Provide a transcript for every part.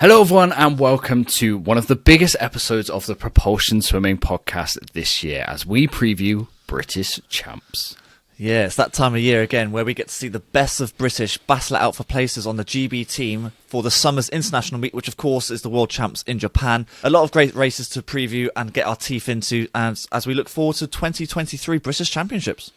Hello everyone and welcome to one of the biggest episodes of the Propulsion Swimming Podcast this year as we preview British champs. Yeah, it's that time of year again where we get to see the best of British battle it out for places on the GB team for the summer's international meet, which of course is the World Champs in Japan. A lot of great races to preview and get our teeth into as we look forward to 2023 British Championships.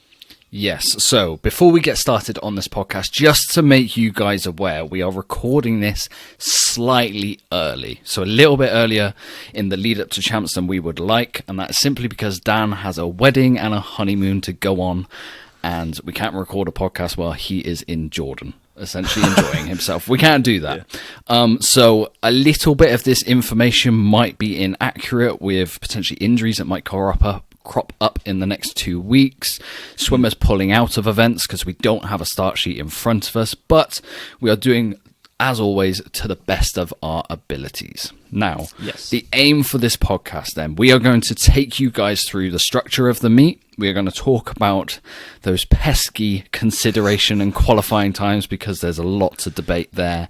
Yes, so before we get started on this podcast, just to make you guys aware, we are recording this slightly early. So a little bit earlier in the lead up to champs than we would like, and that's simply because Dan has a wedding and a honeymoon to go on, and we can't record a podcast while he is in Jordan, essentially enjoying himself. We can't do that. Yeah. So a little bit of this information might be inaccurate with potentially injuries that might crop up in the next 2 weeks, swimmers pulling out of events because we don't have a start sheet in front of us, but we are doing, as always, to the best of our abilities. Now, yes. The aim for this podcast then, we are going to take you guys through the structure of the meet. We are going to talk about those pesky consideration and qualifying times because there's a lot to debate there.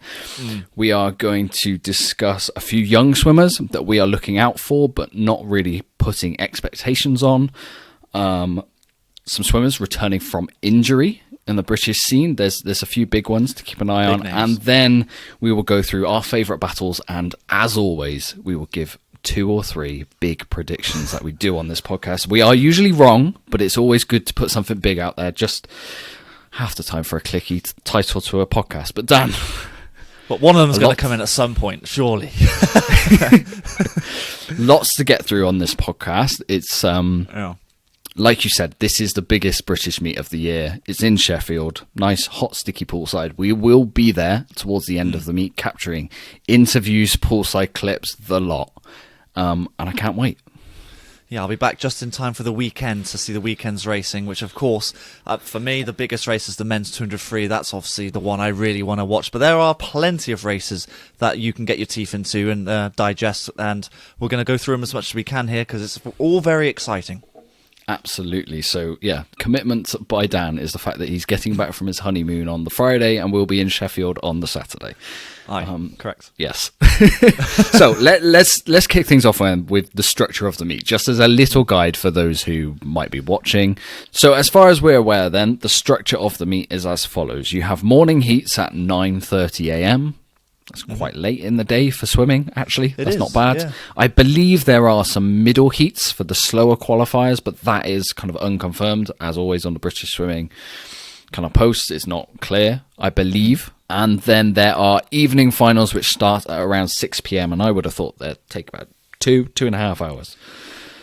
We are going to discuss a few young swimmers that we are looking out for but not really putting expectations on. Some swimmers returning from injury in the British scene. There's a few big ones to keep an eye on. Names. And then we will go through our favourite battles, and as always, we will give 2 or 3 big predictions that we do on this podcast. We are usually wrong, but it's always good to put something big out there. Just half the time for a clicky title to a podcast. But Dan, but one of them is going to come in at some point, surely. Lots to get through on this podcast. It's like you said, this is the biggest British meet of the year. It's in Sheffield. Nice, hot, sticky poolside. We will be there towards the end of the meet, capturing interviews, poolside clips, the lot. And I can't wait. Yeah, I'll be back just in time for the weekend to see the weekend's racing, which, of course, for me, the biggest race is the men's 200 free. That's obviously the one I really want to watch. But there are plenty of races that you can get your teeth into and digest. And we're going to go through them as much as we can here because it's all very exciting. Absolutely. So, yeah, commitment by Dan is the fact that he's getting back from his honeymoon on the Friday and will be in Sheffield on the Saturday. Correct. Yes. So let's kick things off with the structure of the meet, just as a little guide for those who might be watching. So as far as we're aware then, the structure of the meet is as follows. You have morning heats at 9:30 a.m. That's quite late in the day for swimming, actually. That's not bad. Yeah. I believe there are some middle heats for the slower qualifiers, but that is kind of unconfirmed, as always on the British Swimming kind of posts. It's not clear, I believe. And then there are evening finals, which start at around 6 p.m, and I would have thought they'd take about 2.5 hours.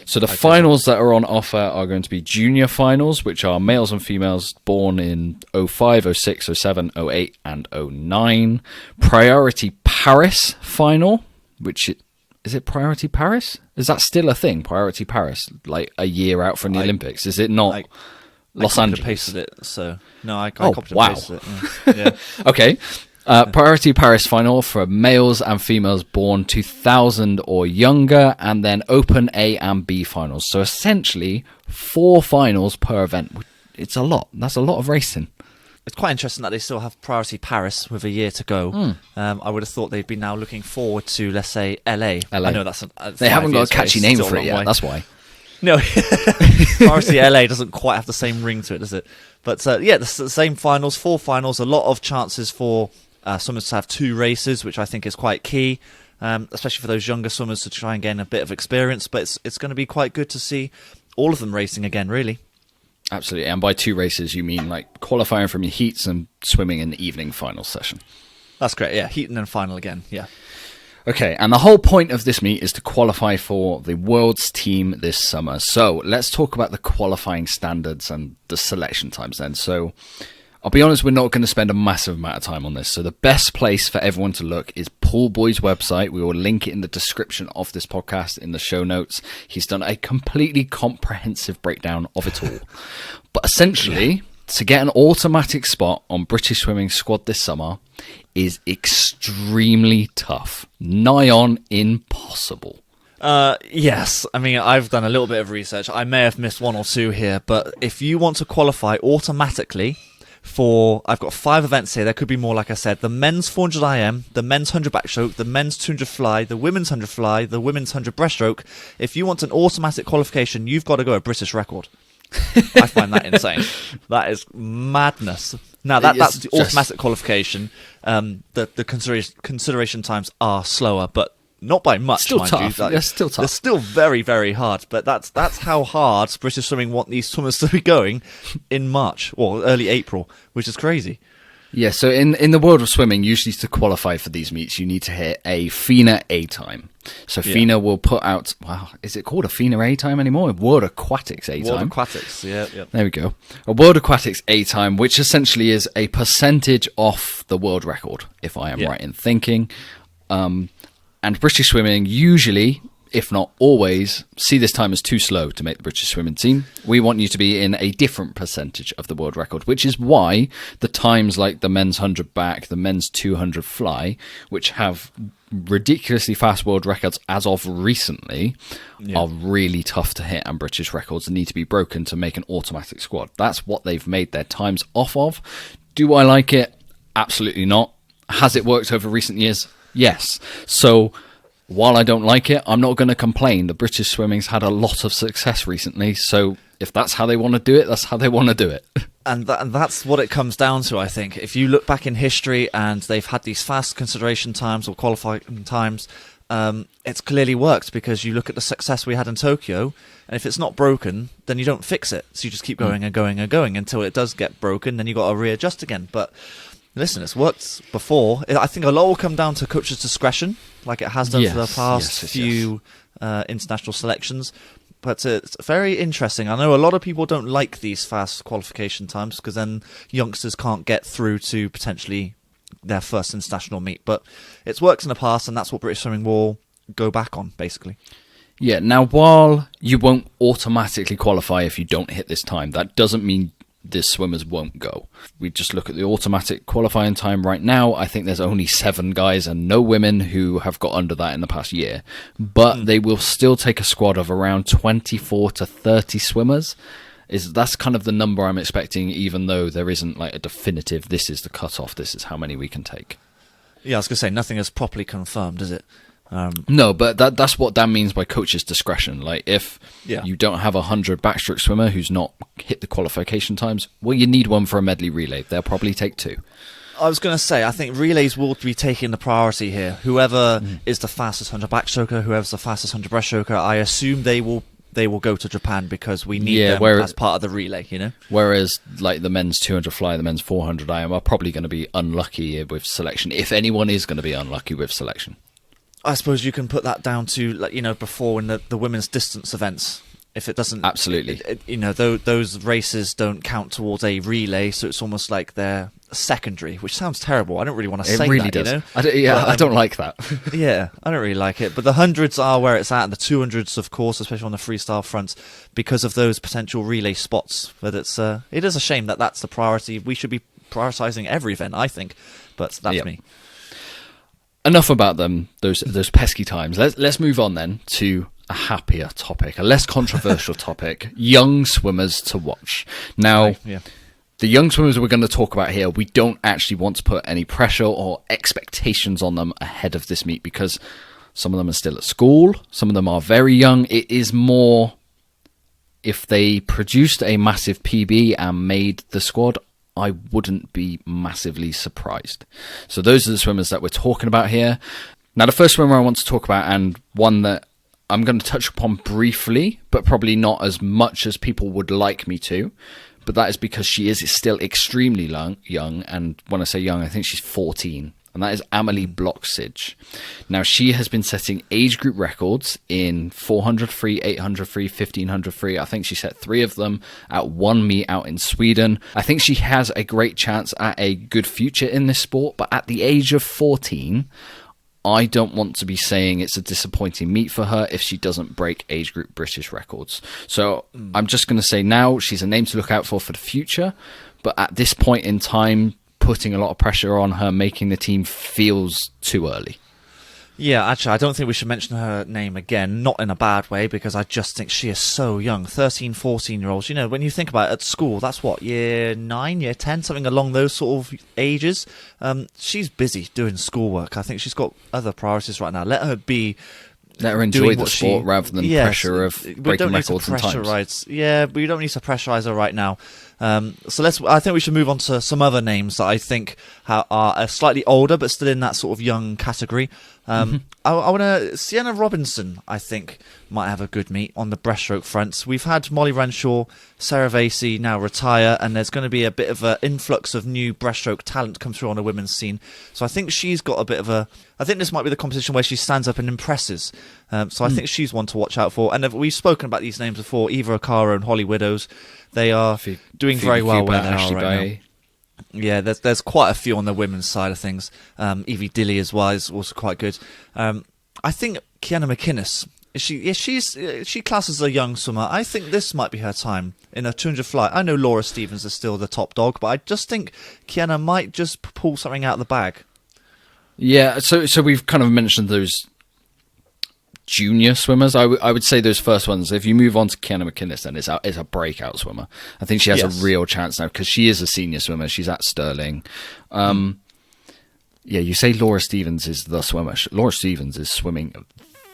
So the finals that are on offer are going to be junior finals, which are males and females born in 05, 06, 07, 08, and 09. Priority Paris final, is it Priority Paris? Is that still a thing, Priority Paris, like a year out from the Olympics? Is it not Los Angeles? I pasted it, so no, I copied and pasted it. Yeah. Okay. Priority Paris final for males and females born 2000 or younger, and then Open A and B finals. So essentially 4 finals per event. It's a lot. That's a lot of racing. It's quite interesting that they still have Priority Paris with a year to go. I would have thought they'd be now looking forward to, let's say, LA. I know that's they haven't got a catchy name for it yet. That's why. No, Priority LA doesn't quite have the same ring to it, does it? But yeah, the same finals, 4 finals, a lot of chances for swimmers to have 2 races, which I think is quite key, especially for those younger swimmers to try and gain a bit of experience. But it's going to be quite good to see all of them racing again, really. Absolutely. And by 2 races, you mean like qualifying from your heats and swimming in the evening final session. That's great, yeah. Heat and then final again, yeah. Okay, and the whole point of this meet is to qualify for the World's team this summer. So let's talk about the qualifying standards and the selection times then. So I'll be honest, we're not going to spend a massive amount of time on this. So the best place for everyone to look is Pool Boy's website. We will link it in the description of this podcast in the show notes. He's done a completely comprehensive breakdown of it all. But essentially, to get an automatic spot on British Swimming squad this summer is extremely tough. Nigh on impossible. Yes, I mean, I've done a little bit of research. I may have missed 1 or 2 here, but if you want to qualify automatically I've got 5 events here. There could be more, like I said. The men's 400 IM, the men's 100 backstroke, the men's 200 fly, the women's 100 fly, the women's 100 breaststroke. If you want an automatic qualification, you've got to go a British record. I find that insane. That is madness. Now, that's the automatic qualification. The consideration times are slower, but not by much, still mind tough. you. They're still tough. They're still very, very hard, but that's how hard British Swimming want these swimmers to be going in March or early April, which is crazy. Yeah, so in the world of swimming, usually to qualify for these meets, you need to hit a FINA A time. So FINA will put out, is it called a FINA A time anymore? World Aquatics A time. World Aquatics, yeah. There we go. A World Aquatics A time, which essentially is a percentage off the world record, if I am right in thinking. And British Swimming usually, if not always, see this time as too slow to make the British Swimming team. We want you to be in a different percentage of the world record, which is why the times like the men's 100 back, the men's 200 fly, which have ridiculously fast world records as of recently, are really tough to hit, and British records need to be broken to make an automatic squad. That's what they've made their times off of. Do I like it? Absolutely not. Has it worked over recent years? Yes. So while I don't like it, I'm not going to complain. The British Swimming's had a lot of success recently, so if that's how they want to do it, that's how they want to do it. And that's what it comes down to, I think. If you look back in history and they've had these fast consideration times or qualifying times, it's clearly worked, because you look at the success we had in Tokyo, and if it's not broken, then you don't fix it. So you just keep going and going and going until it does get broken, then you've got to readjust again. But listen, it's worked before. I think a lot will come down to coach's discretion, like it has done for the past few international selections. But it's very interesting. I know a lot of people don't like these fast qualification times, because then youngsters can't get through to potentially their first international meet. But it's worked in the past, and that's what British Swimming will go back on, basically. Yeah, now while you won't automatically qualify if you don't hit this time, that doesn't mean the swimmers won't go. We just look at the automatic qualifying time right now. I think there's only 7 guys and no women who have got under that in the past year. But they will still take a squad of around 24 to 30 swimmers. That's kind of the number I'm expecting, even though there isn't like a definitive, this is the cutoff, this is how many we can take. Yeah, I was going to say, nothing is properly confirmed, is it? No, but that's what Dan means by coach's discretion. Like, if you don't have a 100 backstroke swimmer who's not hit the qualification times, well, you need one for a medley relay. They'll probably take 2. I was going to say, I think relays will be taking the priority here. Whoever is the fastest 100 backstroker, whoever's the fastest 100 breaststroker, I assume they will go to Japan, because we need them as part of the relay, you know? Whereas, like, the men's 200 fly, the men's 400 IM are probably going to be unlucky with selection, if anyone is going to be unlucky with selection. I suppose you can put that down to, like, you know, before in the women's distance events. If it doesn't, absolutely, you know, those races don't count towards a relay, so it's almost like they're secondary, which sounds terrible. I don't really want to say really that. Does. You know, I don't like that. Yeah, I don't really like it. But the 100s are where it's at, and the 200s, of course, especially on the freestyle front, because of those potential relay spots. But it is a shame that that's the priority. We should be prioritizing every event, I think. But that's me. Enough about them, those pesky times. Let's move on then to a happier topic, a less controversial topic: young swimmers to watch. Now, the young swimmers we're going to talk about here, we don't actually want to put any pressure or expectations on them ahead of this meet, because some of them are still at school, some of them are very young. It is more, if they produced a massive PB and made the squad, I wouldn't be massively surprised. So those are the swimmers that we're talking about here. Now, the first swimmer I want to talk about, and one that I'm going to touch upon briefly, but probably not as much as people would like me to, but that is because she is still extremely young, and when I say young, I think she's 14, and that is Amelie Blocksage. Now, she has been setting age group records in 400 free, 800 free, 1500 free. I think she set 3 of them at one meet out in Sweden. I think she has a great chance at a good future in this sport, but at the age of 14, I don't want to be saying it's a disappointing meet for her if she doesn't break age group British records. So I'm just going to say now she's a name to look out for the future, but at this point in time, putting a lot of pressure on her making the team feels too early. Yeah, actually, I don't think we should mention her name again, not in a bad way, because I just think she is so young. 13, 14-year-olds. You know, when you think about it at school, that's what, year 9, year 10, something along those sort of ages. She's busy doing schoolwork. I think she's got other priorities right now. Let her enjoy the sport rather than pressure of breaking records and times. Yeah, we don't need to pressurize her right now. I think we should move on to some other names that I think are slightly older but still in that sort of young category. I want to... Sienna Robinson, I think, might have a good meet on the breaststroke fronts. We've had Molly Renshaw, Sarah Vasey now retire, and there's going to be a bit of an influx of new breaststroke talent come through on the women's scene. So I think she's got a bit of a... I think this might be the competition where she stands up and impresses. So I think she's one to watch out for. And we've spoken about these names before, Eva Okara and Holly Widows. They are doing very well where they are right now. Yeah, there's quite a few on the women's side of things. Evie Dilly as well is also quite good. I think Kiana McInnes, she classes as a young swimmer. I think this might be her time in a 200 fly. I know Laura Stevens is still the top dog, but I just think Kiana might just pull something out of the bag. Yeah, so we've kind of mentioned those junior swimmers. I would say those first ones, if you move on to Kiana McInnes, then it's a breakout swimmer. I think she has a real chance now because she is a senior swimmer. She's at Stirling. Yeah, you say Laura Stevens is the swimmer. Laura Stevens is swimming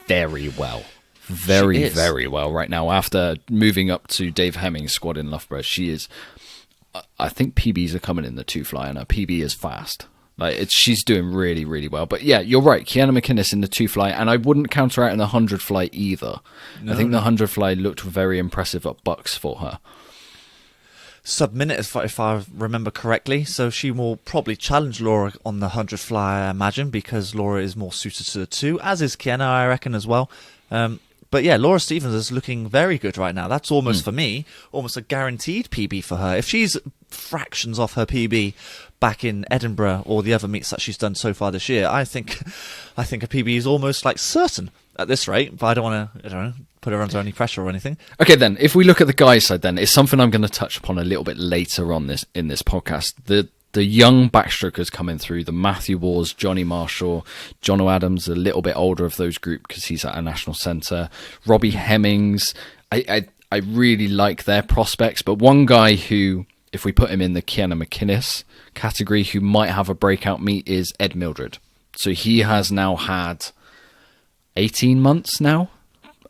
very well. Very well right now. After moving up to Dave Hemming's squad in Loughborough, she is... I think PBs are coming in the 2-fly, and her PB is fast. She's doing really, really well. But yeah, you're right. Kiana McInnes in the 2-fly, and I wouldn't counter out in the 100-fly either. No, I think the 100-fly looked very impressive at Bucks for her. Sub-minute, if I remember correctly, so she will probably challenge Laura on the 100-fly, I imagine, because Laura is more suited to the 2, as is Kiana, I reckon, as well. But yeah, Laura Stevens is looking very good right now. That's almost, for me, almost a guaranteed PB for her. If she's fractions off her PB back in Edinburgh or the other meets that she's done so far this year, I think a PB is almost like certain at this rate, but I don't want to put her under any pressure or anything. Okay, then, if we look at the guys' side, then, it's something I'm going to touch upon a little bit later on in this podcast. The young backstrokers coming through, the Matthew Wars, Johnny Marshall, Jono Adams, a little bit older of those group because he's at a national centre. Robbie Hemmings, I really like their prospects, but one guy who, if we put him in the Kiana McInnes category, who might have a breakout meet is Ed Mildred. So he has now had 18 months now,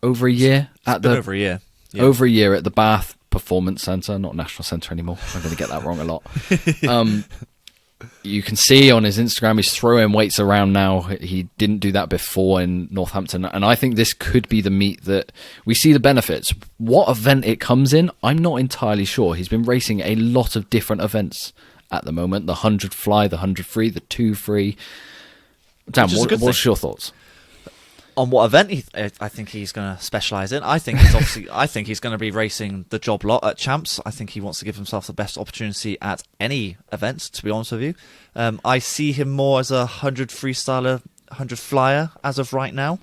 over a year. Over a year. Yeah. Over a year at the Bath Performance Centre, not National Centre anymore. I'm going to get that wrong a lot. You can see on his Instagram he's throwing weights around now. He didn't do that before in Northampton, and I think this could be the meet that we see the benefits. What event it comes in, I'm not entirely sure. He's been racing a lot of different events at the moment. The 100 fly, the 100 free, the 2 free. Dan, what's your thoughts? On what event I think he's going to specialise in. I think he's going to be racing the job lot at Champs. I think he wants to give himself the best opportunity at any event, to be honest with you. I see him more as a 100 freestyler, 100 flyer as of right now.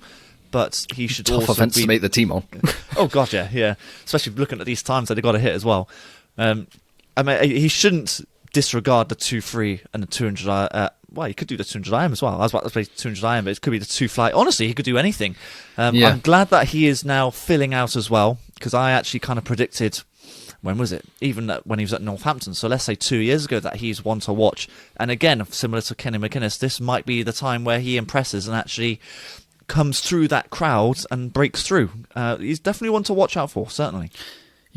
But he should Tough events to make the team on. Oh, God, yeah. Especially looking at these times that they've got to hit as well. I mean, he shouldn't disregard the 2 free and the 200. Well, he could do the 200 IM as well. I was about to say 200 IM, but it could be the 2 fly. Honestly, he could do anything. I'm glad that he is now filling out as well, because I actually kind of predicted, when was it? Even when he was at Northampton. So let's say 2 years ago that he's one to watch. And again, similar to Kenny McInnes, this might be the time where he impresses and actually comes through that crowd and breaks through. He's definitely one to watch out for, certainly.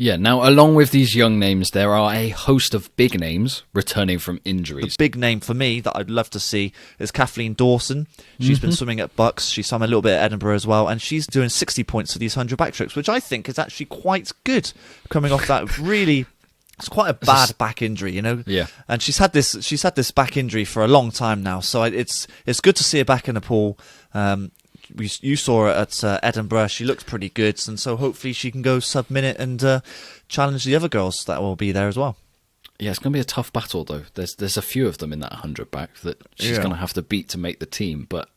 Yeah, now along with these young names, there are a host of big names returning from injuries. The big name for me that I'd love to see is Kathleen Dawson. She's been swimming at Bucks. She's swum a little bit at Edinburgh as well, and she's doing 60 points for these 100 backstrokes, which I think is actually quite good coming off that really... It's quite a bad back injury, you know. Yeah. And she's had this back injury for a long time now, so it's good to see her back in the pool. You saw her at Edinburgh. She looked pretty good, and so hopefully she can go sub-minute and challenge the other girls that will be there as well. Yeah, it's going to be a tough battle, though. There's a few of them in that 100 back that she's going to have to beat to make the team. But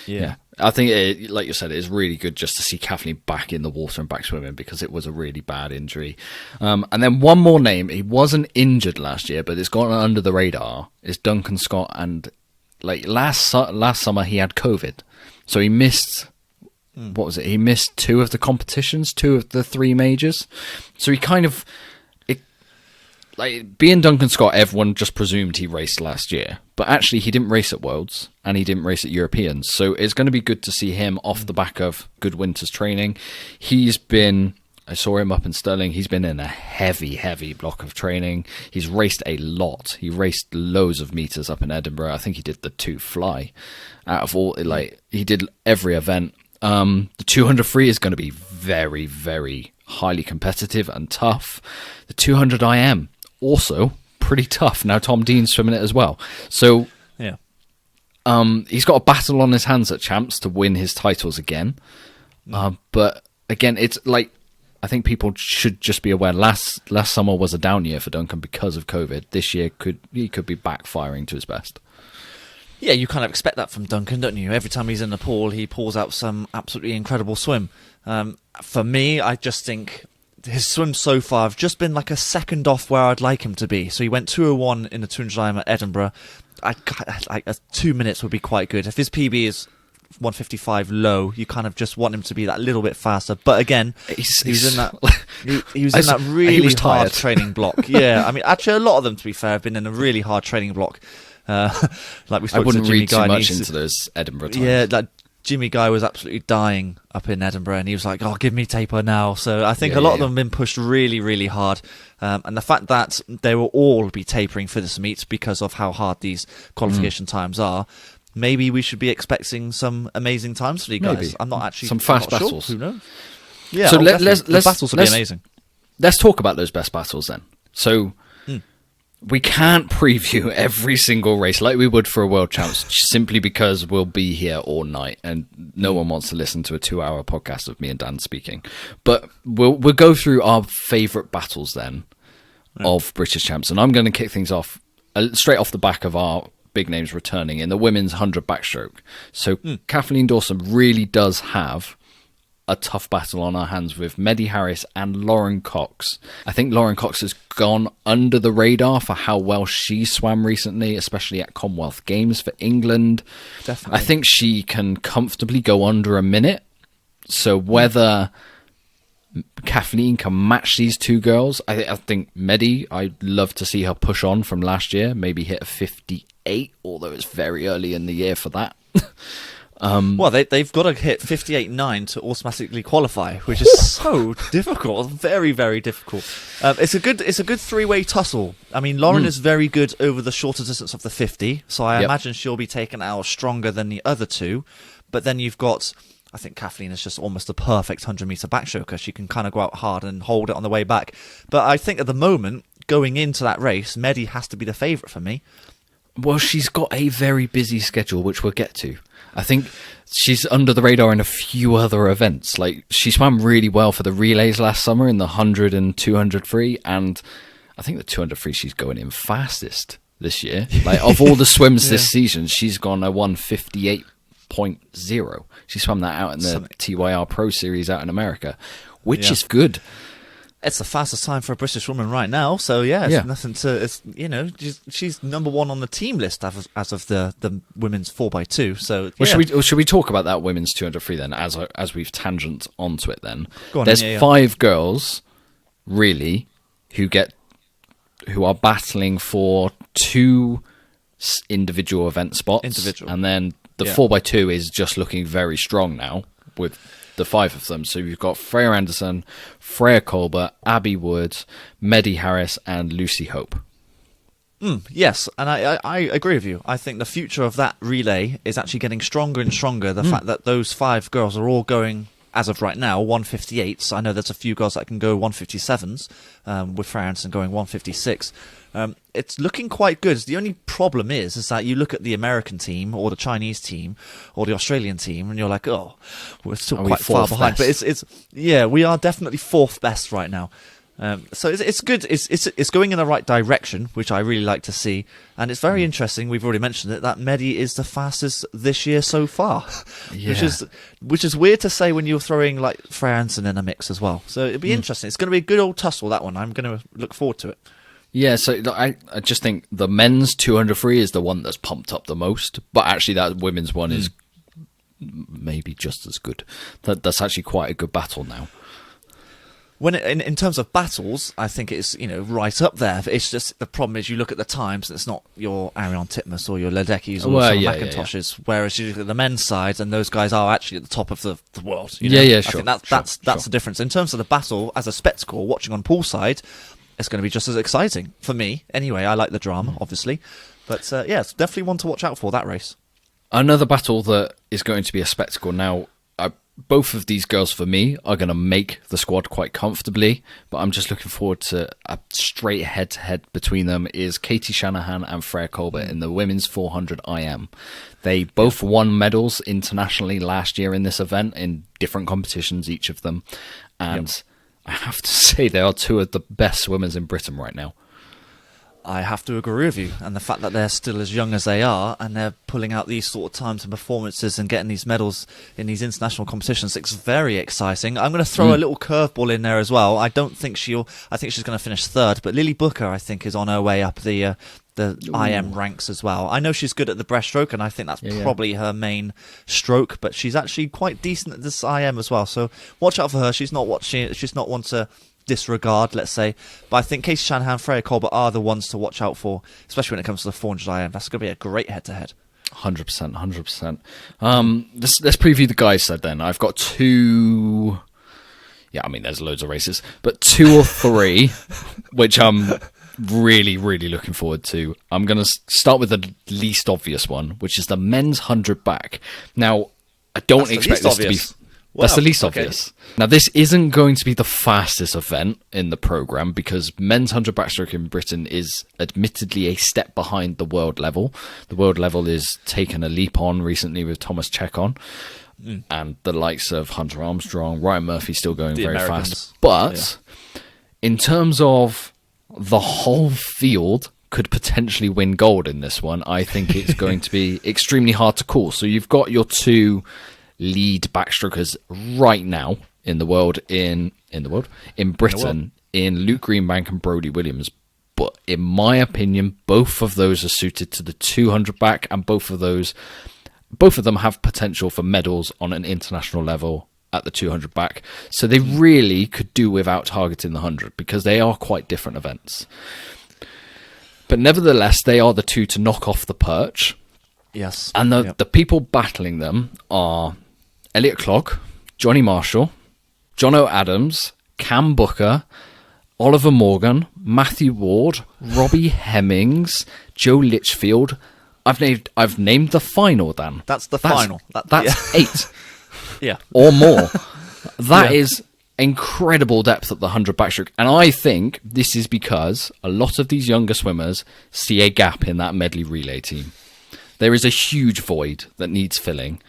yeah I think, like you said, it is really good just to see Kathleen back in the water and back swimming, because it was a really bad injury. And then one more name. He wasn't injured last year, but it's gone under the radar, is Duncan Scott. And like last summer, he had COVID. So he missed, what was it? He missed 2 of the competitions, 2 of the 3 majors. So he kind of, like, being Duncan Scott, everyone just presumed he raced last year. But actually, he didn't race at Worlds, and he didn't race at Europeans. So it's going to be good to see him off the back of good winter's training. I saw him up in Stirling. He's been in a heavy, heavy block of training. He's raced a lot. He raced loads of meters up in Edinburgh. I think he did the 2 fly. Out of all, like, he did every event. The 200 free is going to be very, very highly competitive and tough. The 200 IM, also pretty tough. Now Tom Dean's swimming it as well. So yeah, he's got a battle on his hands at Champs to win his titles again. But again, it's like, I think people should just be aware. Last summer was a down year for Duncan because of COVID. This year he could be backfiring to his best. Yeah, you kind of expect that from Duncan, don't you? Every time he's in the pool, he pulls out some absolutely incredible swim. For me, I just think his swims so far have just been like a second off where I'd like him to be. So he went 2:01 in the 200 IM at Edinburgh. 2 minutes would be quite good. If his PB is 155 low, you kind of just want him to be that little bit faster. But again, he was in that really hard training block. Yeah, I mean, actually, a lot of them, to be fair, have been in a really hard training block. Like we spoke I wouldn't to Jimmy read Guy, too much into those Edinburgh times. Yeah, like Jimmy Guy was absolutely dying up in Edinburgh, and he was like, "Oh, give me taper now." So I think a lot of them have been pushed really, really hard, and the fact that they will all be tapering for this meet because of how hard these qualification times are. Maybe we should be expecting some amazing times for you guys. Maybe. I'm not actually some fast sure. battles. Who knows? Yeah, so the battles will be amazing. Let's talk about those best battles then. So we can't preview every single race like we would for a World Champs simply because we'll be here all night and no one wants to listen to a 2-hour podcast of me and Dan speaking. But we'll go through our favourite battles then of British Champs, and I'm going to kick things off straight off the back of our big names returning in the women's 100 backstroke. So Kathleen Dawson really does have a tough battle on our hands with Maddie Harris and Lauren Cox. I think Lauren Cox has gone under the radar for how well she swam recently, especially at Commonwealth Games for England. Definitely. I think she can comfortably go under a minute. So whether Kathleen can match these two girls, I think Maddie, I'd love to see her push on from last year, maybe hit a 58, although it's very early in the year for that. Well, they've got to hit 58.9 to automatically qualify, which is so difficult, very, very difficult. It's a good three-way tussle. I mean, Lauren is very good over the shorter distance of the 50, so I imagine she'll be taken out stronger than the other two. But then you've got, I think Kathleen is just almost a perfect 100-meter backstroker. She can kind of go out hard and hold it on the way back. But I think at the moment, going into that race, Maddie has to be the favourite for me. Well, she's got a very busy schedule, which we'll get to. I think she's under the radar in a few other events. Like, she swam really well for the relays last summer in the 100 and 200 free, and I think the 200 free she's going in fastest this year. Like, of all the swims this season, she's gone a 158.0. She swam that out in the TYR Pro Series out in America, which is good. It's the fastest time for a British woman right now, so it's nothing to. It's, you know, she's number one on the team list as of the women's 4x2. So should we talk about that women's 200 free then, as we've tangent onto it then? Go on, There's 5 girls really who are battling for 2 individual event spots, and then the 4x2 is just looking very strong now with the 5 of them. So you've got Freya Anderson, Freya Colbert, Abby Woods, Maddie Harris, and Lucy Hope. Yes, and I agree with you. I think the future of that relay is actually getting stronger and stronger. The fact that those 5 girls are all going, as of right now, 158s. I know there's a few girls that can go 157s, with Freya Anderson going 156. It's looking quite good. The only problem is that you look at the American team or the Chinese team or the Australian team, and you're like, oh, we're still quite far behind. But it's we are definitely 4th best right now. So it's good. It's going in the right direction, which I really like to see, and it's very interesting. We've already mentioned it, that Maddie is the fastest this year so far, which is weird to say when you're throwing like Freya Anderson in a mix as well. So it'll be interesting. It's going to be a good old tussle, that one. I'm going to look forward to it. Yeah, so I just think the men's 200 free is the one that's pumped up the most, but actually that women's one is maybe just as good. That's actually quite a good battle now. In terms of battles, I think it's right up there. It's just the problem is you look at the times, and it's not your Arion Titmus or your Ledeckis or some Macintoshes. Whereas you look at the men's side, and those guys are actually at the top of the world. Sure. I think that's the difference. In terms of the battle as a spectacle, watching on poolside, it's going to be just as exciting for me. Anyway, I like the drama, obviously, but it's definitely one to watch out for, that race. Another battle that is going to be a spectacle now. Both of these girls, for me, are going to make the squad quite comfortably, but I'm just looking forward to a straight head-to-head between them, is Katie Shanahan and Freya Colbert in the women's 400 IM. They both won medals internationally last year in this event, in different competitions, each of them, and I have to say they are two of the best swimmers in Britain right now. I have to agree with you, and the fact that they're still as young as they are and they're pulling out these sort of times and performances and getting these medals in these international competitions, it's very exciting. I'm going to throw a little curveball in there as well. I think she's going to finish third, but Lily Booker, I think, is on her way up the IM ranks as well. I know she's good at the breaststroke, and I think that's probably her main stroke, but she's actually quite decent at this IM as well, so watch out for her. She's not one to disregard, let's say, but I think Casey Shanahan, Freya Colbert are the ones to watch out for, especially when it comes to the 400 IM. That's going to be a great head-to-head. 100%. Let's preview the guys said then. I've got two... Yeah, I mean, there's loads of races, but two or three, which I'm really, really looking forward to. I'm going to start with the least obvious one, which is the men's 100 back. Now, I don't expect this to be... That's the least obvious. Now, this isn't going to be the fastest event in the programme because men's 100 backstroke in Britain is admittedly a step behind the world level. The world level is taken a leap on recently with Thomas Chekon and the likes of Hunter Armstrong, Ryan Murphy still going very fast. But in terms of the whole field could potentially win gold in this one, I think it's going to be extremely hard to call. So you've got your two lead backstrokers right now in the world in Britain in Luke Greenbank and Brodie Williams, but in my opinion both of those are suited to the 200 back, and both of them have potential for medals on an international level at the 200 back, so they really could do without targeting the 100 because they are quite different events, but nevertheless they are the two to knock off the perch. Yes, and the people battling them are Elliot Clogg, Johnny Marshall, Jono Adams, Cam Booker, Oliver Morgan, Matthew Ward, Robbie Hemmings, Joe Litchfield. I've named the final, Dan. That's the final. That's 8. Yeah. Or more. That is incredible depth at the 100 backstroke. And I think this is because a lot of these younger swimmers see a gap in that medley relay team. There is a huge void that needs filling.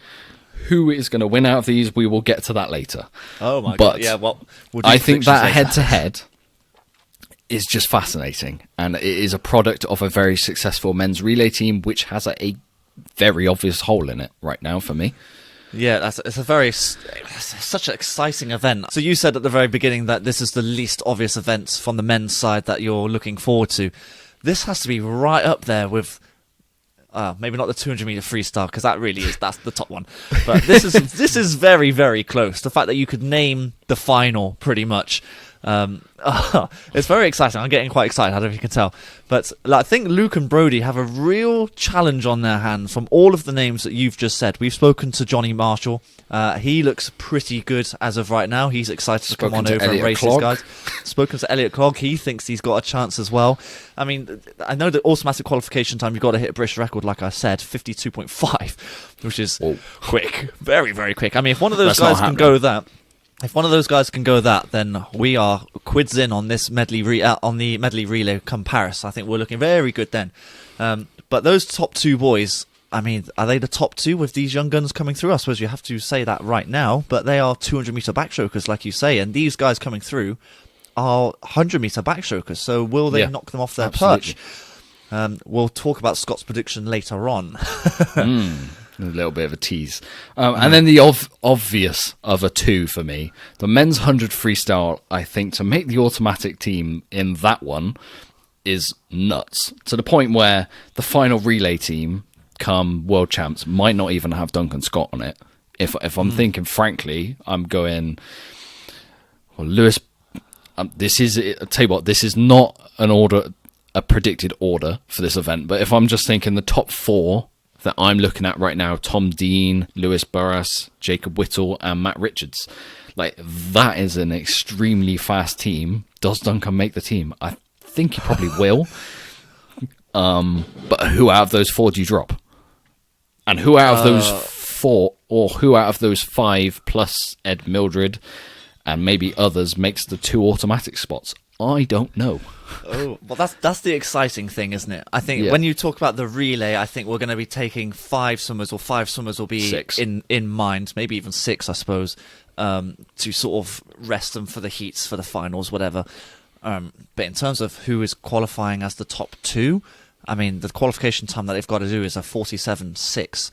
Who is going to win out of these? We will get to that later. Oh my god! Yeah, well, I think that head-to-head is just fascinating, and it is a product of a very successful men's relay team, which has a very obvious hole in it right now for me. Yeah, it's such an exciting event. So you said at the very beginning that this is the least obvious event from the men's side that you're looking forward to. This has to be right up there with. Maybe not the 200-meter freestyle because that's the top one. But this is very, very close. The fact that you could name the final pretty much, it's very exciting. I'm getting quite excited. I don't know if you can tell, but I think Luke and Brodie have a real challenge on their hands from all of the names that you've just said. We've spoken to Johnny Marshall. He looks pretty good as of right now. He's excited to come on over and race these guys. Spoken to Elliot Clogg. He thinks he's got a chance as well. I mean, I know that automatic qualification time, you've got to hit a British record, like I said, 52.5, which is quick. Very, very quick. I mean, if one of those guys can go that, then we are quids in on this on the medley relay come Paris. I think we're looking very good then. But those top two boys, I mean, are they the top two with these young guns coming through? I suppose you have to say that right now, but they are 200-meter backstrokers, like you say, and these guys coming through are 100-meter backstrokers. So will they knock them off their perch? We'll talk about Scott's prediction later on. A little bit of a tease. And then the obvious of a two for me, the men's 100 freestyle, I think, to make the automatic team in that one is nuts. To the point where the final relay team, come world champs, might not even have Duncan Scott on it. If I'm thinking frankly, I'm going, well, Lewis. This is, I'll tell you what, this is not a predicted order for this event. But if I'm just thinking the top 4 that I'm looking at right now, Tom Dean, Lewis Burras, Jacob Whittle, and Matt Richards, like, that is an extremely fast team. Does Duncan make the team? I think he probably will. But who out of those 4 do you drop? And who out of those 4, or who out of those 5 plus Ed Mildred and maybe others makes the 2 automatic spots? I don't know. Oh, well, that's the exciting thing, isn't it? I think when you talk about the relay, I think we're going to be taking 5 swimmers, or 5 swimmers will be 6 in mind, maybe even 6, I suppose, to sort of rest them for the heats, for the finals, whatever. But in terms of who is qualifying as the top 2, I mean, the qualification time that they've got to do is a 47.6.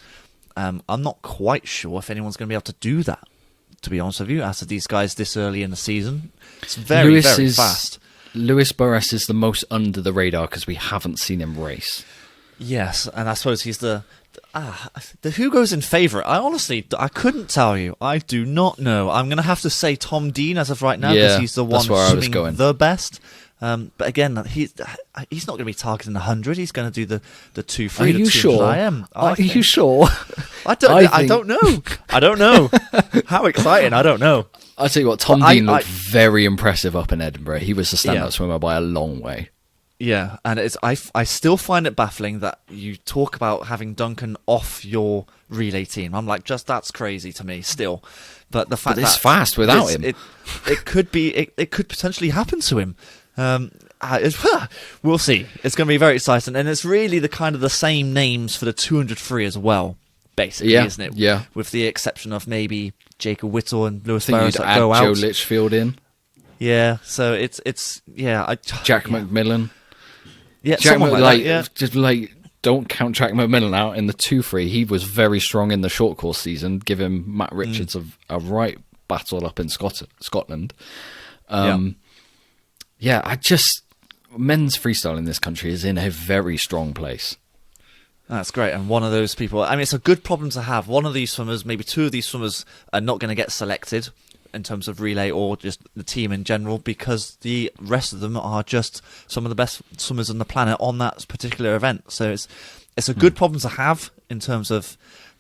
I'm not quite sure if anyone's going to be able to do that, to be honest with you, after these guys this early in the season. It's very fast. Lewis Burras is the most under the radar because we haven't seen him race. Yes, and I suppose he's the who goes in favourite. I couldn't tell you. I do not know. I'm going to have to say Tom Dean as of right now, because he's the one swimming the best. But again, he's not going to be targeting 100. He's going to do the 2 3. Are you sure? I am. Are you sure? I don't know. I don't know. How exciting! I don't know. I'll tell you what, Tom Dean looked very impressive up in Edinburgh. He was a standout swimmer by a long way. Yeah, and I still find it baffling that you talk about having Duncan off your relay team. I'm like, that's crazy to me still. But the fact that it's fast without him, it could potentially happen to him. We'll see. It's going to be very exciting, and it's really the same names for the 200 free as well, basically, isn't it? Yeah. With the exception of maybe Jacob Whittle and Lewis Burras that go out. Joe Litchfield in. Yeah. So it's Jack McMillan. Yeah. Jack just don't count Jack McMillan out in the 2-3. He was very strong in the short course season. Give him Matt Richards a right battle up in Scotland. Men's freestyle in this country is in a very strong place. That's great. And one of those people, I mean, it's a good problem to have. One of these swimmers, maybe 2 of these swimmers, are not going to get selected in terms of relay or just the team in general, because the rest of them are just some of the best swimmers on the planet on that particular event. So it's a good problem to have in terms of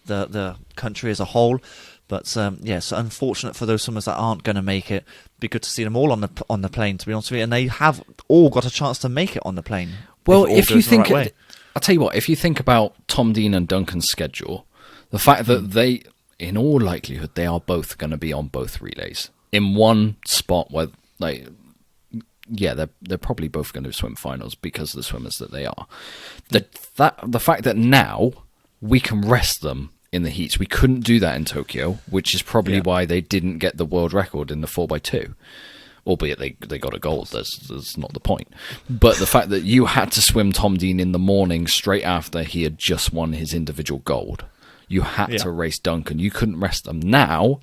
the country as a whole. But it's unfortunate for those swimmers that aren't going to make it. Be good to see them all on the plane, to be honest with you, and they have all got a chance to make it on the plane. Well, if you think, I'll tell you what, if you think about Tom Dean and Duncan's schedule, the fact that they, in all likelihood, they are both going to be on both relays in one spot where, they're probably both going to swim finals because of the swimmers that they are. The fact that now we can rest them in the heats. We couldn't do that in Tokyo, which is probably why they didn't get the world record in the 4x2. Albeit they got a gold, that's not the point. But the fact that you had to swim Tom Dean in the morning straight after he had just won his individual gold. You had to race Duncan. You couldn't rest them. Now,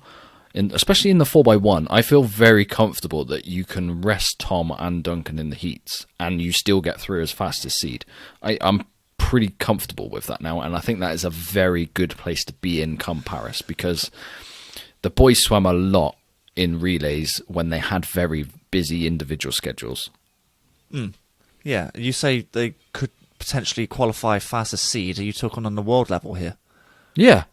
especially in the 4x1, I feel very comfortable that you can rest Tom and Duncan in the heats and you still get through as fast as seed. I'm pretty comfortable with that now, and I think that is a very good place to be in come Paris, because the boys swam a lot in relays when they had very busy individual schedules. Yeah, you say they could potentially qualify fast as seed. Are you talking on the world level here? Yeah.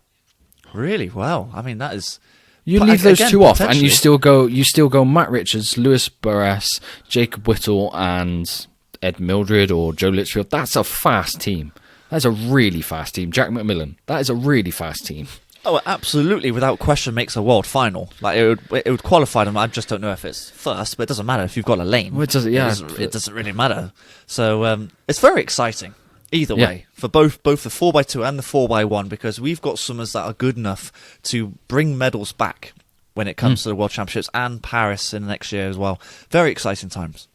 Really? Wow. I mean, that is... You leave those 2 off, and you still go Matt Richards, Lewis Burras, Jacob Whittle, and Ed Mildred or Joe Litchfield. That's a fast team. That's a really fast team. Jack McMillan. That is a really fast team. Oh, absolutely, without question, makes a world final. Like it would qualify them. I just don't know if it's first, but it doesn't matter if you've got a lane. Well, it doesn't really matter. So it's very exciting either way for both the 4x2 and the 4x1, because we've got swimmers that are good enough to bring medals back when it comes to the World Championships and Paris in the next year as well. Very exciting times.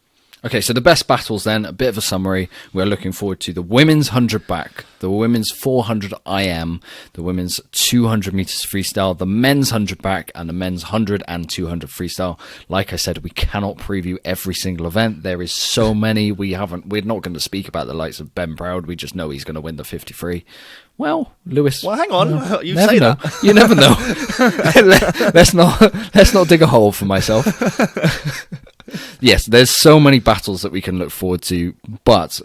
Okay, so the best battles then, a bit of a summary. We're looking forward to the women's 100 back, the women's 400 IM, the women's 200 meters freestyle, the men's 100 back, and the men's 100 and 200 freestyle. Like I said, we cannot preview every single event. There is so many. We're not going to speak about the likes of Ben Proud. We just know he's going to win the 50 free. Well, Lewis. Well, hang on. Well, You say know. that. You never know. let's not dig a hole for myself. Yes, there's so many battles that we can look forward to, but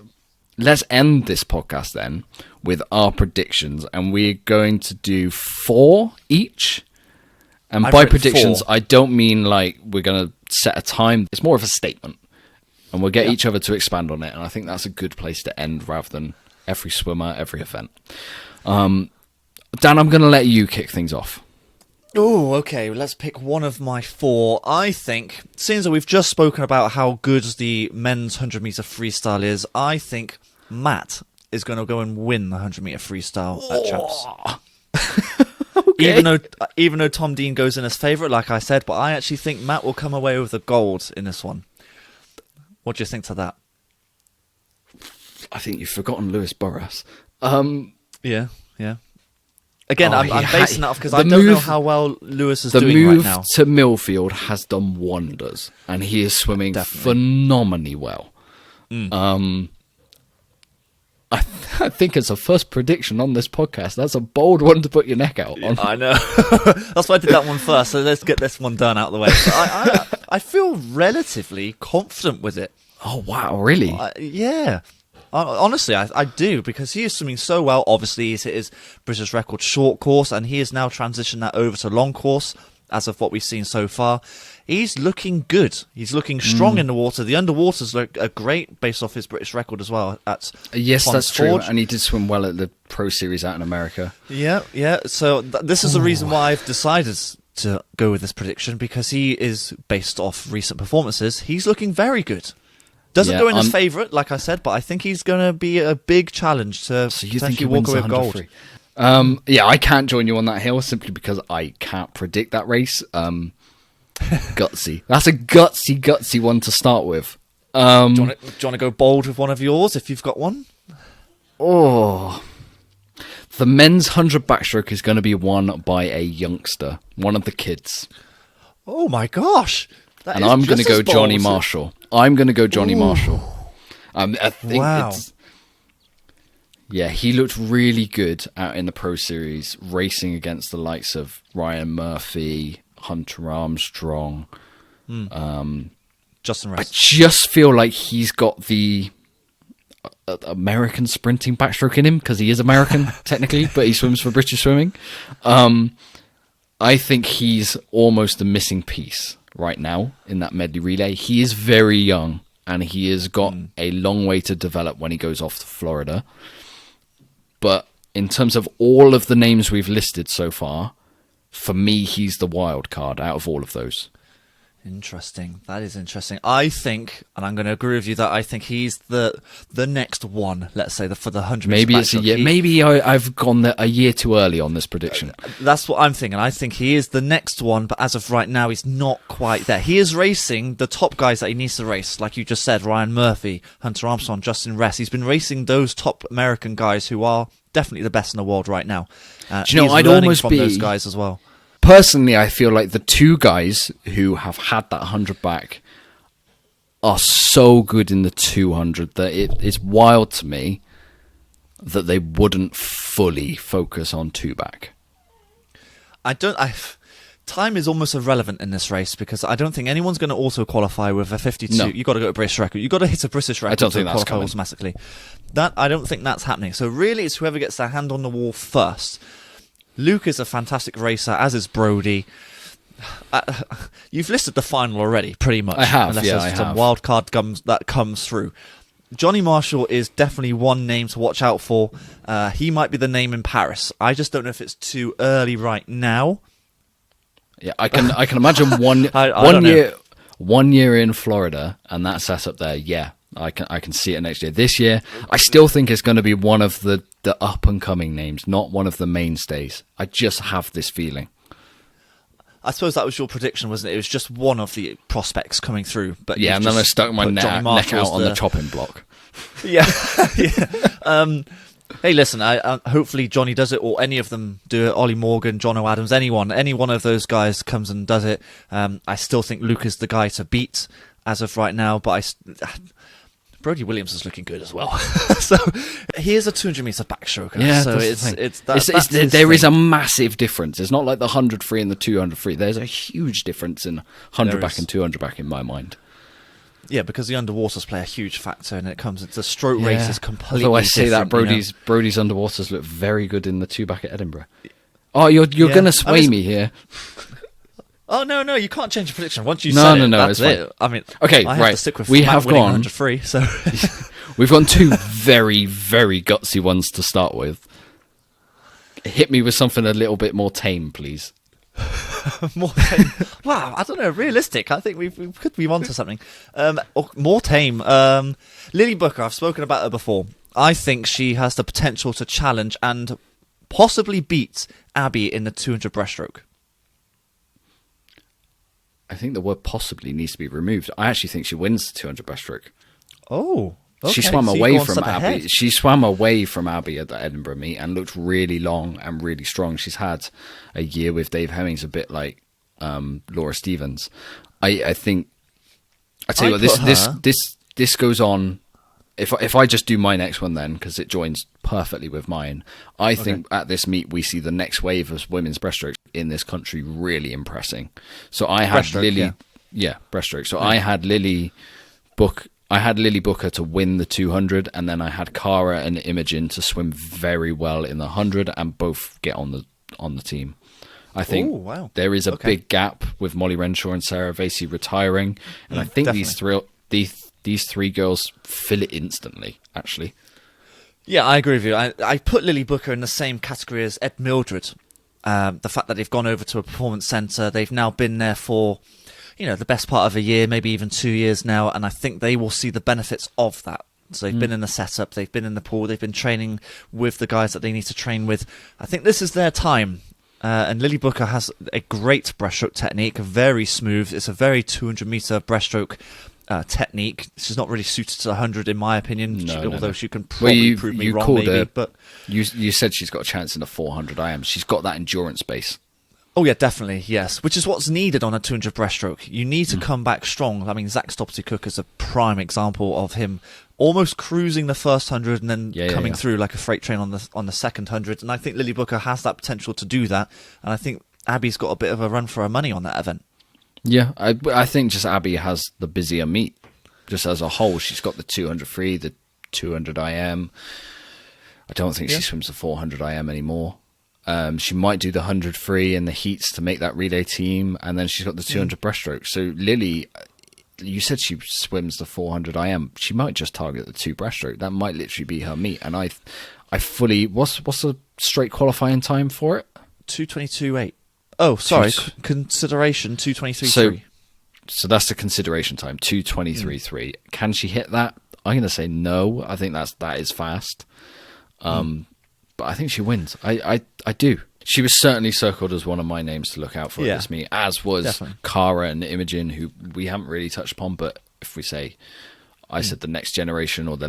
let's end this podcast then with our predictions, and we're going to do 4 each. And by predictions, 4. I don't mean like we're going to set a time. It's more of a statement, and we'll get each other to expand on it. And I think that's a good place to end rather than every swimmer, every event. Dan, I'm going to let you kick things off. Oh, okay. Let's pick one of my 4. I think, since we've just spoken about how good the men's 100-meter freestyle is, I think Matt is going to go and win the 100-meter freestyle at Champs. Okay. Even though Tom Dean goes in as favourite, like I said, but I actually think Matt will come away with the gold in this one. What do you think to that? I think you've forgotten Lewis Burras. Yeah. Again, I'm basing that off because I don't know how well Lewis is doing right now. The move to Millfield has done wonders, and he is swimming phenomenally well. I think it's a first prediction on this podcast. That's a bold one to put your neck out on. I know. That's why I did that one first. So let's get this one done out of the way. So I feel relatively confident with it. Oh, wow. Really? Yeah. Honestly, I do, because he is swimming so well. Obviously, he's hit his British record short course, and he has now transitioned that over to long course, as of what we've seen so far. He's looking good. He's looking strong in the water. The underwaters look great based off his British record as well. Yes, that's true. And he did swim well at the Pro Series out in America. Yeah. So this is the reason why I've decided to go with this prediction, because he is based off recent performances. He's looking very good. Doesn't go in as favourite, like I said, but I think he's going to be a big challenge to potentially walk away with gold. I can't join you on that hill simply because I can't predict that race. Gutsy. That's a gutsy one to start with. Do you want to go bold with one of yours if you've got one? Oh, the men's 100 backstroke is going to be won by a youngster, one of the kids. Oh my gosh! And I'm going to go Johnny Marshall. I think he looked really good out in the Pro Series, racing against the likes of Ryan Murphy, Hunter Armstrong, Justin Rest. I just feel like he's got the American sprinting backstroke in him, because he is American technically, but he swims for British Swimming. I think he's almost a missing piece right now in that medley relay. He is very young, and he has got a long way to develop when he goes off to Florida. But in terms of all of the names we've listed so far, for me, he's the wild card out of all of those. Interesting. That is interesting. I think, and I'm going to agree with you, that I think he's the next one, let's say, for the 100 Maybe it's a year. Maybe I've gone a year too early on this prediction. That's what I'm thinking. I think he is the next one, but as of right now, he's not quite there. He is racing the top guys that he needs to race, like you just said, Ryan Murphy, Hunter Armstrong, Justin Rest. He's been racing those top American guys who are definitely the best in the world right now. Do you know, I'd almost from those guys as well. Personally, I feel like the two guys who have had that 100 back are so good in the 200 that it is wild to me that they wouldn't fully focus on 2 back. Time is almost irrelevant in this race, because I don't think anyone's going to auto qualify with a 52. No. You've got to go to British record. You've got to hit a British record to qualify automatically. I don't think that's happening. So really, it's whoever gets their hand on the wall first. Luke is a fantastic racer, as is Brody. You've listed the final already, pretty much. I have, unless yeah, there's some wild card that comes through. Johnny Marshall is definitely one name to watch out for. He might be the name in Paris. I just don't know if it's too early right now. Yeah, I can imagine one year in Florida, and that setup there. Yeah, I can see it next year. This year, I still think it's going to be one of the up and coming names, not one of the mainstays. I just have this feeling. I suppose that was your prediction, wasn't it? It was just one of the prospects coming through. But yeah, and then I stuck my neck out on the chopping block. Yeah. Hey, listen, hopefully Johnny does it, or any of them do it. Ollie Morgan, John O'Adams, any one of those guys comes and does it. I still think Luke is the guy to beat as of right now, but Brody Williams is looking good as well. So he is a 200-meter backstroker. Yeah, so there is a massive difference. It's not like the 100 free and the 200 free. There's a huge difference in 100 back and 200 back in my mind. Yeah, because the underwaters play a huge factor, and it comes into stroke races completely. Although I say that Brody's underwaters look very good in the 2 back at Edinburgh. Oh, you're going to sway me here. Oh no! You can't change your prediction once you said it. That's it. I mean, okay, I right. To stick with we have gone 100 free. So we've gone 2 very, very gutsy ones to start with. Hit me with something a little bit more tame, please. More tame. Wow, I don't know. Realistic. I think we could be onto something. More tame. Lily Booker. I've spoken about her before. I think she has the potential to challenge and possibly beat Abby in the 200 breaststroke. I think the word possibly needs to be removed. I actually think she wins the 200 breaststroke. Oh, okay. She swam away from Abby. She swam away from Abby at the Edinburgh meet and looked really long and really strong. She's had a year with Dave Hemmings, a bit like Laura Stevens. I think. I tell you what, this goes on. If I just do my next one then, because it joins perfectly with mine, I think at this meet we see the next wave of women's breaststroke in this country really impressing. So I had Lily, breaststroke. So I had Lily Booker to win the 200, and then I had Cara and Imogen to swim very well in the 100 and both get on the team. I think there is a big gap with Molly Renshaw and Sarah Vasey retiring, and I think these three girls fill it instantly, actually. Yeah, I agree with you. I put Lily Booker in the same category as Ed Mildred. The fact that they've gone over to a performance centre, they've now been there for, the best part of a year, maybe even 2 years now, and I think they will see the benefits of that. So they've been in the setup, they've been in the pool, they've been training with the guys that they need to train with. I think this is their time. And Lily Booker has a great breaststroke technique, very smooth. It's a very 200-metre breaststroke technique. She's not really suited to 100 in my opinion, although she can probably prove me wrong maybe. But you said she's got a chance in the 400 IM. She's got that endurance base. Oh yeah, definitely, yes. Which is what's needed on a 200 breaststroke. You need to come back strong. I mean, Zach Stopsy-Cook is a prime example of him almost cruising the first 100 and then coming through like a freight train on the second 100. And I think Lily Booker has that potential to do that. And I think Abby's got a bit of a run for her money on that event. Yeah, I think just Abby has the busier meet. Just as a whole, she's got the 200 free, the 200 IM. I don't think she swims the 400 IM anymore. She might do the 100 free in the heats to make that relay team, and then she's got the 200 breaststroke. So Lily, you said she swims the 400 IM. She might just target the 2 breaststroke. That might literally be her meet. And I fully... What's the straight qualifying time for it? 2:22.8. Oh, sorry. Consideration 2:23.3. So that's the consideration time, 2:23.3. Can she hit that? I'm going to say no. I think that is fast. But I think she wins. I do. She was certainly circled as one of my names to look out for at this meet, as was Cara and Imogen, who we haven't really touched upon. But if we say, I said the next generation or the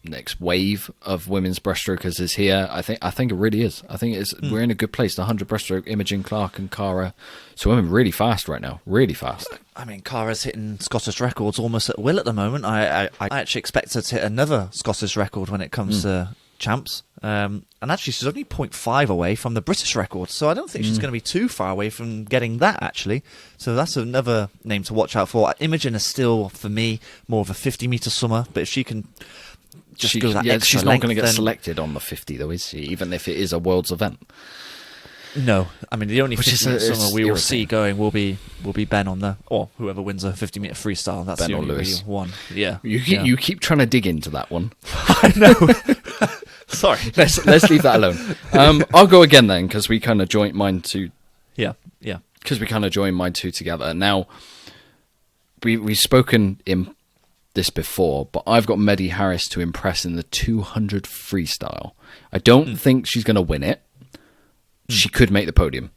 next wave of women's breaststrokers is here, I think it really is. I think we're in a good place. The 100 breaststroke, Imogen Clark and Cara swimming really fast right now. Really fast. I mean, Cara's hitting Scottish records almost at will at the moment. I actually expect her to hit another Scottish record when it comes to champs. And actually, she's only 0.5 away from the British record, so I don't think she's going to be too far away from getting that, actually. So that's another name to watch out for. Imogen is still, for me, more of a 50-metre swimmer, but if she can just go that extra she's not going to get selected on the 50, though, is she? Even if it is a world's event. No, I mean the only 50-metre swimmer we will see going will be Ben on the, or whoever wins a 50-metre freestyle. That's Ben the only real one. Yeah, you keep trying to dig into that one. I know. Sorry, let's leave that alone. I'll go again then, because we kind of joined mine two. Yeah. Because we kind of joined mine two together. Now we've spoken in this before, but I've got Maddie Harris to impress in the 200 freestyle. I don't think she's going to win it. She could make the podium.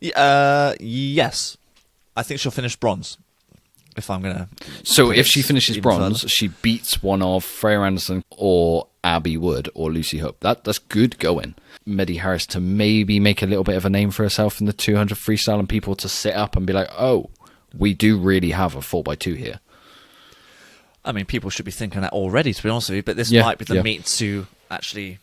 Yes. I think she'll finish bronze. If I'm going to... So if she finishes bronze, she beats one of Freya Anderson or Abby Wood or Lucy Hope. That's good going. Maddie Harris to maybe make a little bit of a name for herself in the 200 freestyle and people to sit up and be like, oh, we do really have a 4x2 here. I mean, people should be thinking that already, to be honest with you, but this Yeah, might be the yeah. meet to actually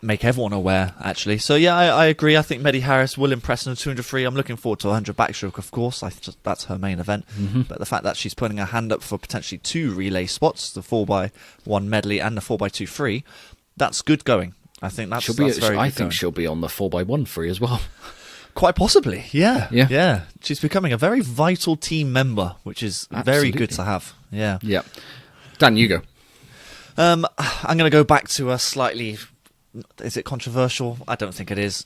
make everyone aware, actually. So, yeah, I agree. I think Medi Harris will impress in the 200 free. I'm looking forward to 100 backstroke, of course. That's her main event. Mm-hmm. But the fact that she's putting her hand up for potentially 2 relay spots, the 4x1 medley and the 4x2 free, that's good going. I think that's very good I think going. she'll be on the 4x1 free as well. Quite possibly, yeah. Yeah. Yeah. She's becoming a very vital team member, which is very good to have. Yeah. Yeah. Dan, you go. I'm going to go back to a slightly... Is it controversial? I don't think it is.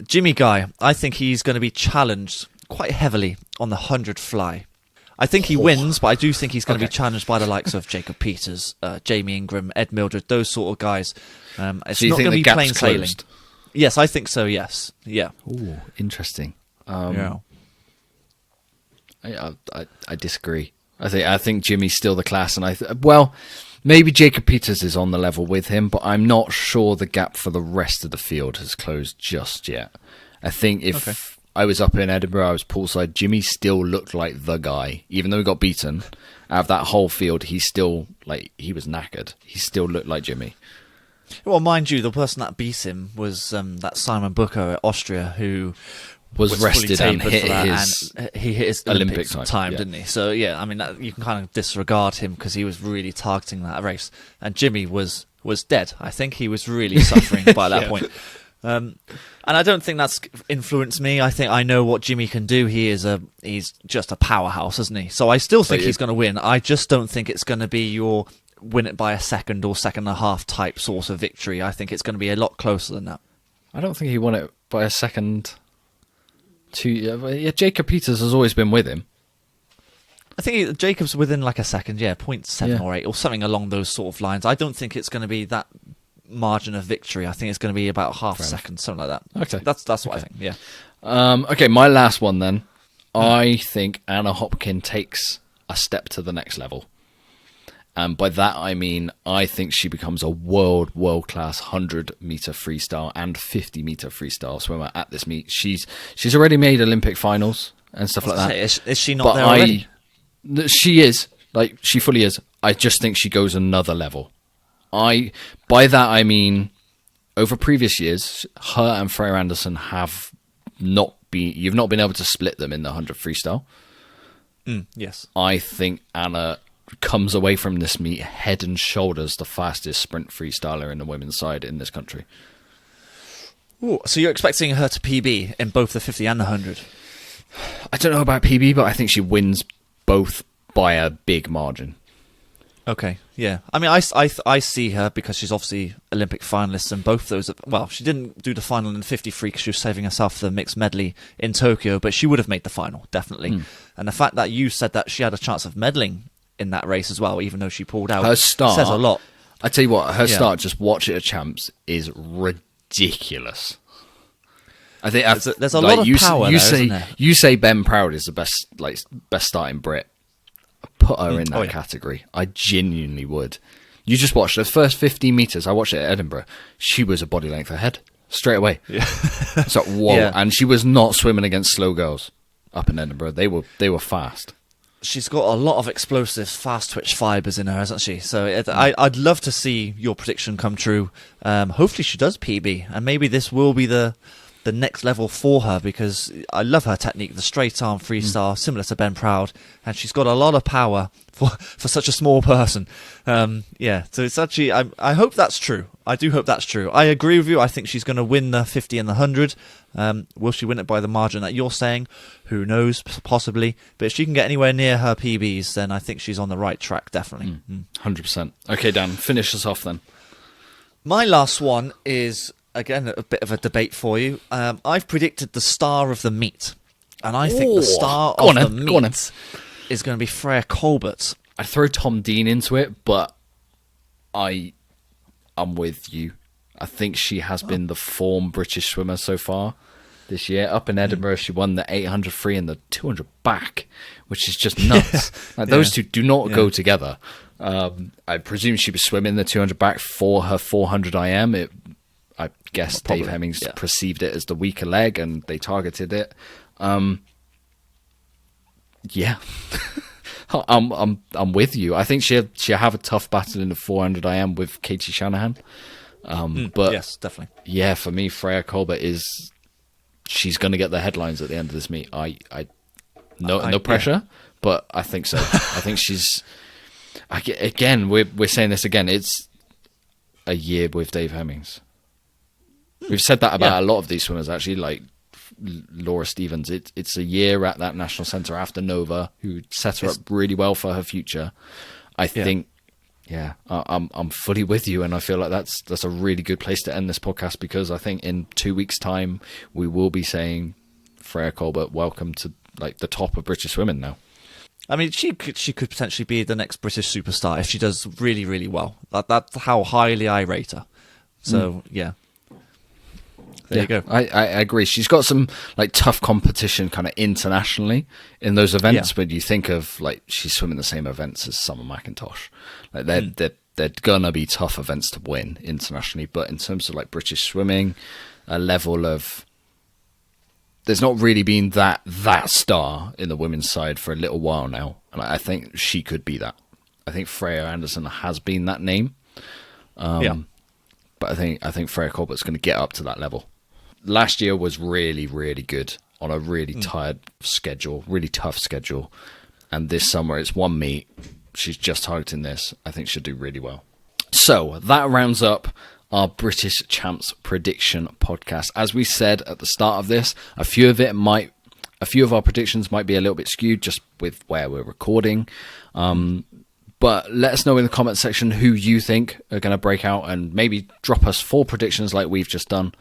Jimmy Guy, I think he's going to be challenged quite heavily on the 100 fly. I think he wins, but I do think he's going to be challenged by the likes of Jacob Peters, Jamie Ingram, Ed Mildred, those sort of guys. It's So you not think going to the be plain gap's sailing. closed? Yes, I think so, yes. Yeah. Ooh, interesting. Yeah. I disagree. I think Jimmy's still the class, and well, maybe Jacob Peters is on the level with him, but I'm not sure the gap for the rest of the field has closed just yet. I think if I was up in Edinburgh, I was poolside, Jimmy still looked like the guy, even though he got beaten. Out of that whole field, he still he was knackered. He still looked like Jimmy. Well, mind you, the person that beat him was that Simon Booker at Austria, who was rested fully and tapered hit for that, his and he hit his Olympic time, yeah. didn't he? So yeah, I mean, you can kind of disregard him because he was really targeting that race, and Jimmy was dead. I think he was really suffering by that point. And I don't think that's influenced me. I think I know what Jimmy can do. He's just a powerhouse, isn't he? So I still think he's going to win. I just don't think it's going to be your win it by a second or second and a half type sort of victory. I think it's going to be a lot closer than that. I don't think he won it by a second. Jacob Peters has always been with him. I think Jacob's within like a second, 0.7 or 8 or something along those sort of lines. I don't think it's going to be that margin of victory. I think it's going to be about half a second, something like that. Okay. That's what I think, yeah. Okay, my last one then. I think Anna Hopkin takes a step to the next level. And by that I mean I think she becomes a world-class 100-meter freestyle and 50-meter freestyle swimmer at this meet. She's already made Olympic finals and stuff like that. Is she not there already? She is. She fully is. I just think she goes another level. By that I mean over previous years, her and Freya Anderson you've not been able to split them in the 100 freestyle. Yes. I think Anna comes away from this meet head and shoulders the fastest sprint freestyler in the women's side in this country. Ooh, so you're expecting her to PB in both the 50 and the 100? I don't know about PB, but I think she wins both by a big margin. Okay, yeah. I mean, I see her because she's obviously Olympic finalist in both those. Well, she didn't do the final in the 50 free because she was saving herself for the mixed medley in Tokyo, but she would have made the final, definitely. And the fact that you said that she had a chance of medaling in that race as well, even though she pulled out, her start says a lot. I tell you what, her start, just watch it at Champs, is ridiculous. I think there's a lot of power there, isn't there? You say Ben Proud is the best starting Brit. Put her in that category. I genuinely would. You just watch the first 15 meters. I watched it at Edinburgh. She was a body length ahead straight away. Yeah. So whoa, and she was not swimming against slow girls up in Edinburgh. They were fast. She's got a lot of explosive, fast twitch fibres in her, hasn't she? So I'd love to see your prediction come true. Hopefully she does PB, and maybe this will be the next level for her, because I love her technique, the straight arm freestyle, similar to Ben Proud, and she's got a lot of power for such a small person. So it's actually, I hope that's true. I do hope that's true. I agree with you. I think she's going to win the 50 and the 100. Will she win it by the margin that you're saying? Who knows? Possibly. But if she can get anywhere near her PBs, then I think she's on the right track, definitely. 100%. Okay, Dan, finish us off then. My last one is, again, a bit of a debate for you. I've predicted the star of the meet. And I think the star of the meet is going to be Freya Colbert. I'd throw Tom Dean into it, but I'm with you. I think she has been the form British swimmer so far this year. Up in Edinburgh, she won the 800 free and the 200 back, which is just nuts. Those two do not go together. I presume she was swimming the 200 back for her 400 IM. I guess Dave Hemmings perceived it as the weaker leg, and they targeted it. Her I'm with you. I think she'll have a tough battle in the 400 IM with Katie Shanahan. But yes, definitely. Yeah, for me, Freya Colbert she's going to get the headlines at the end of this meet. No pressure, but I think so. I think she's. Again, we're saying this again. It's a year with Dave Hemmings. We've said that about a lot of these swimmers, actually, like Laura Stevens. It's a year at that national centre after Nova, who set her up really well for her future. I think, I'm fully with you, and I feel like that's a really good place to end this podcast, because I think in 2 weeks' time we will be saying, Freya Colbert, welcome to like the top of British swimming now. I mean, she could potentially be the next British superstar if she does really, really well. That's how highly I rate her. So There you go. I agree. She's got some like tough competition kind of internationally in those events. When you think of like she's swimming the same events as Summer McIntosh, like they're gonna be tough events to win internationally. But in terms of like British swimming, a level of there's not really been that star in the women's side for a little while now, and I think she could be that. I think Freya Anderson has been that name. But I think Freya Colbert's going to get up to that level. Last year was really, really good on a really tired schedule, really tough schedule. And this summer it's one meet. She's just targeting this. I think she'll do really well. So that rounds up our British Champs Prediction podcast. As we said at the start of this, a few of our predictions might be a little bit skewed just with where we're recording. But let us know in the comment section who you think are going to break out, and maybe drop us 4 predictions like we've just done.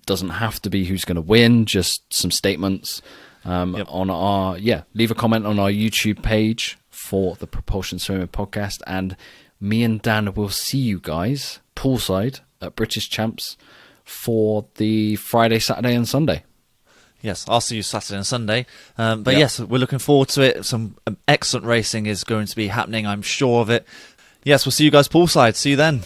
Doesn't have to be who's going to win, just some statements on our... leave a comment on our YouTube page for the Propulsion Swimming Podcast, and me and Dan will see you guys poolside at British Champs for the Friday, Saturday and Sunday. Yes, I'll see you Saturday and Sunday. Yes, we're looking forward to it. Some excellent racing is going to be happening, I'm sure of it. Yes, we'll see you guys poolside. See you then.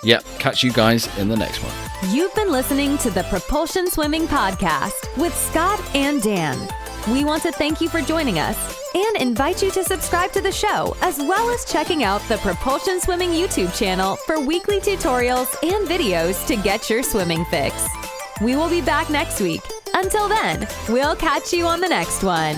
Yep, catch you guys in the next one. You've been listening to the Propulsion Swimming Podcast with Scott and Dan. We want to thank you for joining us and invite you to subscribe to the show, as well as checking out the Propulsion Swimming YouTube channel for weekly tutorials and videos to get your swimming fix. We will be back next week. Until then, we'll catch you on the next one.